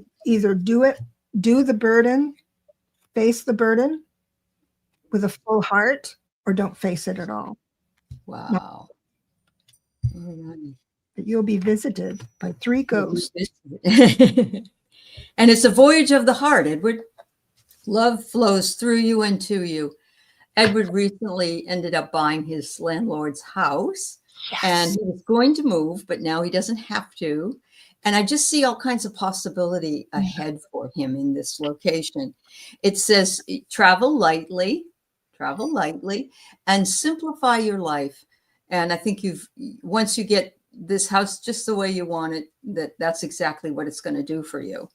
do the burden, face the burden with a full heart, or don't face it at all. Wow. But you'll be visited by 3 ghosts. And it's a voyage of the heart, Edward. Love flows through you and to you. Edward recently ended up buying his landlord's house. Yes. And he was going to move, but now he doesn't have to. And I just see all kinds of possibility ahead for him in this location. It says, travel lightly, and simplify your life. And I think once you get this house just the way you want it, that's exactly what it's going to do for you.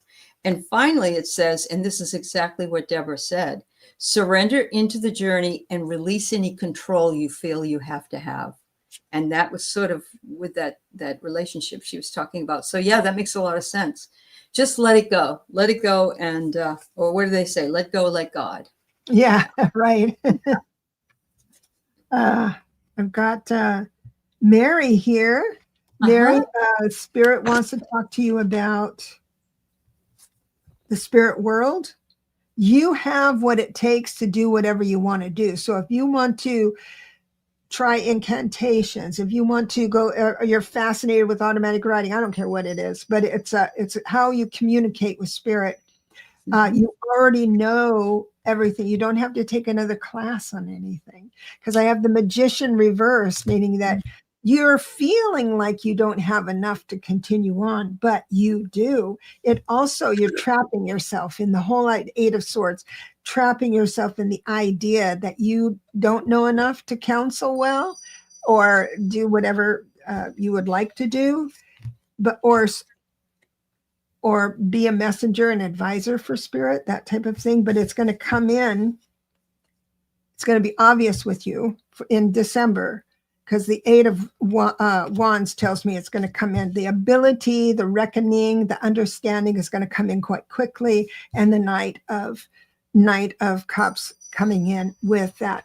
And finally, it says, and this is exactly what Deborah said, surrender into the journey and release any control you feel you have to have. And that was sort of with that relationship she was talking about. So yeah, that makes a lot of sense. Just let it go, and or what do they say? Let go, let God. Yeah, right. I've got Mary here. Mary, Spirit wants to talk to you about the spirit world. You have what it takes to do whatever you want to do. So if you want to try incantations, if you want to go, you're fascinated with automatic writing, I don't care what it is, but it's how you communicate with spirit. You already know everything. You don't have to take another class on anything, because I have the magician reverse, meaning that you're feeling like you don't have enough to continue on, but you do. It also, you're trapping yourself in the whole 8 of Swords, trapping yourself in the idea that you don't know enough to counsel well or do whatever you would like to do, but or be a messenger and advisor for spirit, that type of thing. But it's going to come in. It's going to be obvious with you in December, because the 8 of Wands tells me it's going to come in. The ability, the reckoning, the understanding is going to come in quite quickly. And the Knight of Cups coming in with that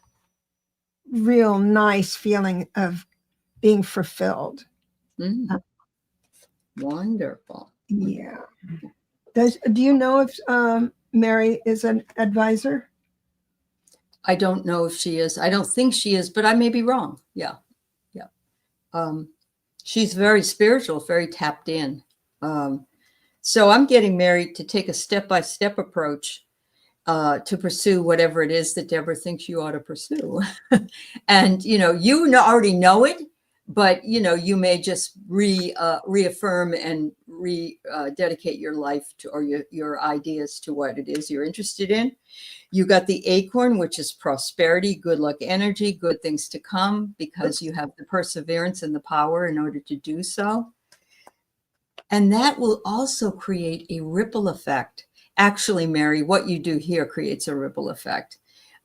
real nice feeling of being fulfilled. Wonderful. Yeah. Do you know if Mary is an advisor? I don't know if she is. I don't think she is, but I may be wrong. Yeah. she's very spiritual, very tapped in. So I'm getting married to take a step-by-step approach to pursue whatever it is that Deborah thinks you ought to pursue. And, you already know it, but, you may just reaffirm and dedicate your life to, or your ideas to what it is you're interested in. You got the acorn, which is prosperity, good luck energy, good things to come, because you have the perseverance and the power in order to do so. And that will also create a ripple effect. Actually, Mary, what you do here creates a ripple effect.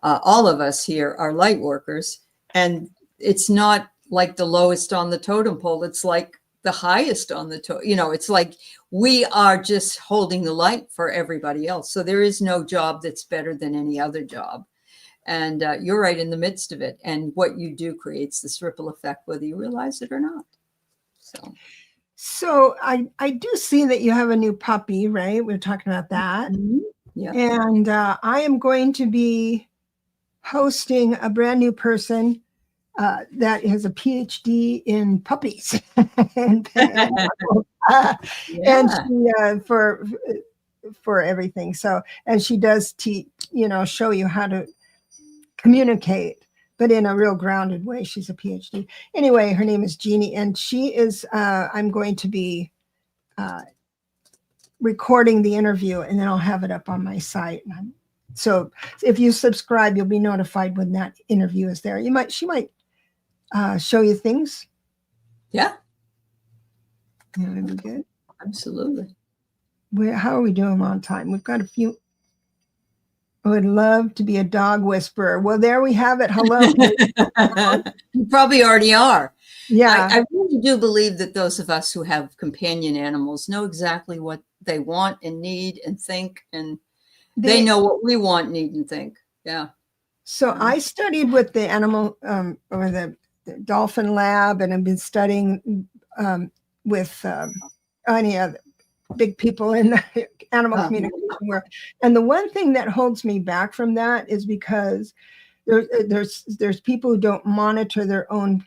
All of us here are light workers, and it's not like the lowest on the totem pole. It's like the highest on the totem. It's like we are just holding the light for everybody else. So there is no job that's better than any other job. And you're right in the midst of it. And what you do creates this ripple effect, whether you realize it or not. So I do see that you have a new puppy, right? We're talking about that. Mm-hmm. Yeah. And I am going to be hosting a brand new person that has a PhD in puppies. and she, for everything. So, and she does show you how to communicate, but in a real grounded way. She's a PhD. Anyway, her name is Jeannie, and she is, I'm going to be recording the interview, and then I'll have it up on my site. So if you subscribe, you'll be notified when that interview is there. She might show you things. Yeah. That'd be good. Absolutely. How are we doing on time? We've got a few. I would love to be a dog whisperer. Well, there we have it. Hello. You probably already are. Yeah. I really do believe that those of us who have companion animals know exactly what they want and need and think, and they know what we want, need, and think. Yeah. So I studied with the animal or the dolphin lab, and I've been studying with any other big people in the animal communication world. And the one thing that holds me back from that is because there's people who don't monitor their own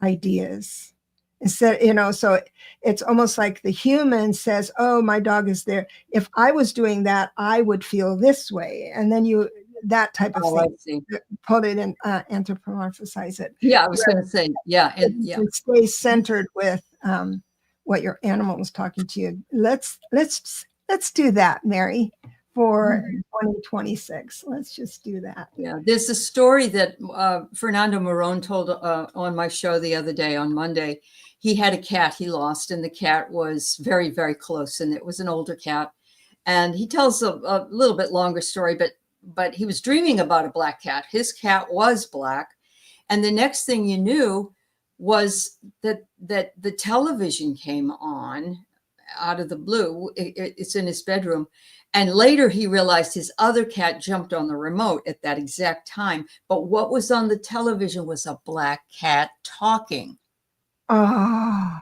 ideas. Instead, so it's almost like the human says, oh, my dog is there. If I was doing that, I would feel this way. And then that type of thing, put it in, anthropomorphize it. Yeah, I was going to say, yeah. And stay centered with what your animal was talking to you. Let's do that, Mary, for 2026. Let's just do that. Yeah, there's a story that Fernando Marone told on my show the other day on Monday. He had a cat he lost, and the cat was very, very close, and it was an older cat. And he tells a little bit longer story, but he was dreaming about a black cat. His cat was black, and the next thing you knew was that the television came on out of the blue. It's in his bedroom. And later he realized his other cat jumped on the remote at that exact time. But what was on the television was a black cat talking. Oh,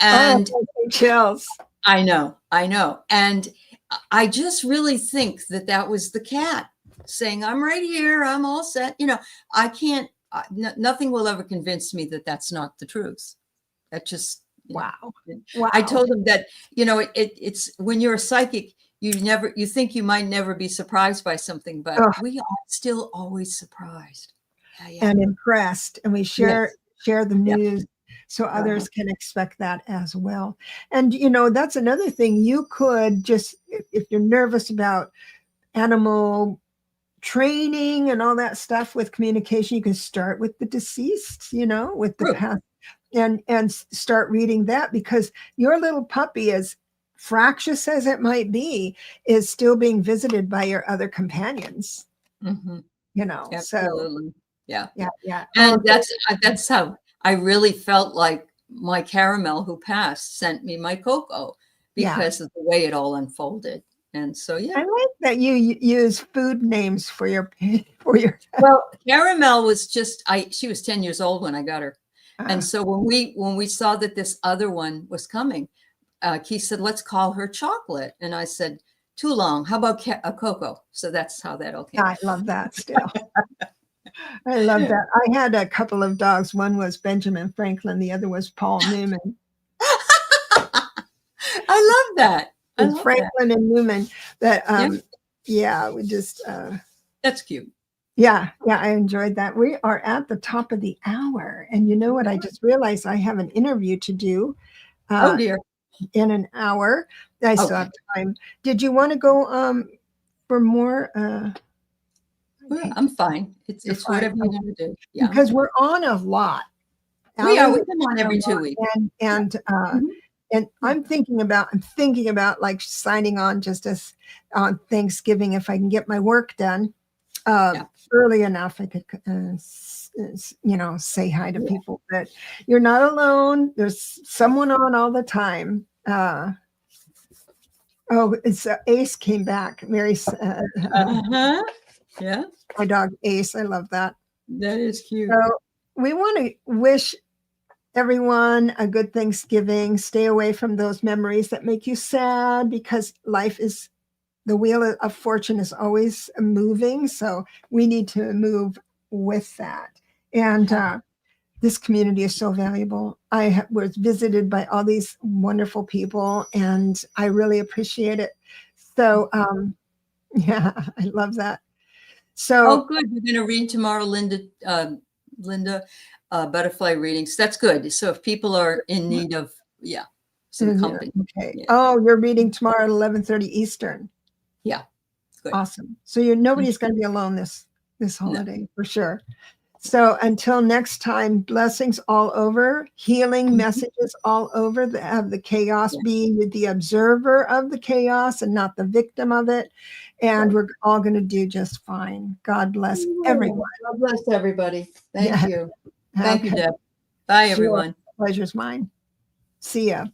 and chills. I know. And I just really think that was the cat saying, I'm right here. I'm all set. I can't. Nothing will ever convince me that that's not the truth. That just wow. I told him that it's when you're a psychic, you think you might never be surprised by something, but we are still always surprised and impressed, and we share the news so others can expect that as well. And that's another thing. You could just, if you're nervous about animal training and all that stuff with communication, you can start with the deceased, with the past, and start reading that, because your little puppy, as fractious as it might be, is still being visited by your other companions. Absolutely. So yeah. And that's how I really felt like my Caramel, who passed, sent me my Coco, because of the way it all unfolded. And so, I like that you use food names for your. Well, Caramel was she was 10 years old when I got her. And so when we saw that this other one was coming, Keith said, let's call her Chocolate. And I said, too long. How about a Coco? So that's how that all came. I love that still. I love that. I had a couple of dogs. One was Benjamin Franklin. The other was Paul Newman. I love that. I It's love that. Franklin and Newman. That Yeah. yeah, we just That's cute. yeah, I enjoyed that. We are at the top of the hour, and you know what? I just realized I have an interview to do Oh dear. in an hour. I still have time. Did you want to go for more? Well, I'm fine. It's fine. whatever you want to do. Yeah. Because we're on a lot. We are. Allie We come on every 2 weeks. and I'm thinking about like signing on just as on Thanksgiving if I can get my work done early enough. I could, say hi to people. That you're not alone. There's someone on all the time. It's Ace came back. Mary's Yeah. my dog Ace. I love that. That is cute. So we want to wish everyone a good Thanksgiving. Stay away from those memories that make you sad, because the wheel of fortune is always moving. So we need to move with that. And this community is so valuable. I was visited by all these wonderful people, and I really appreciate it. So yeah, I love that. So good. We're going to read tomorrow, Linda, butterfly readings. That's good. So if people are in need of, some company. Okay. Yeah. Oh, you're reading tomorrow at 11:30 Eastern. Yeah. Good. Awesome. So nobody's going to be alone this holiday for sure. So until next time, blessings all over, healing messages all over. Have the chaos be the observer of the chaos and not the victim of it. And we're all going to do just fine. God bless everyone. God bless everybody. Thank you. Thank you, Deb. Bye, everyone. Pleasure's mine. See ya.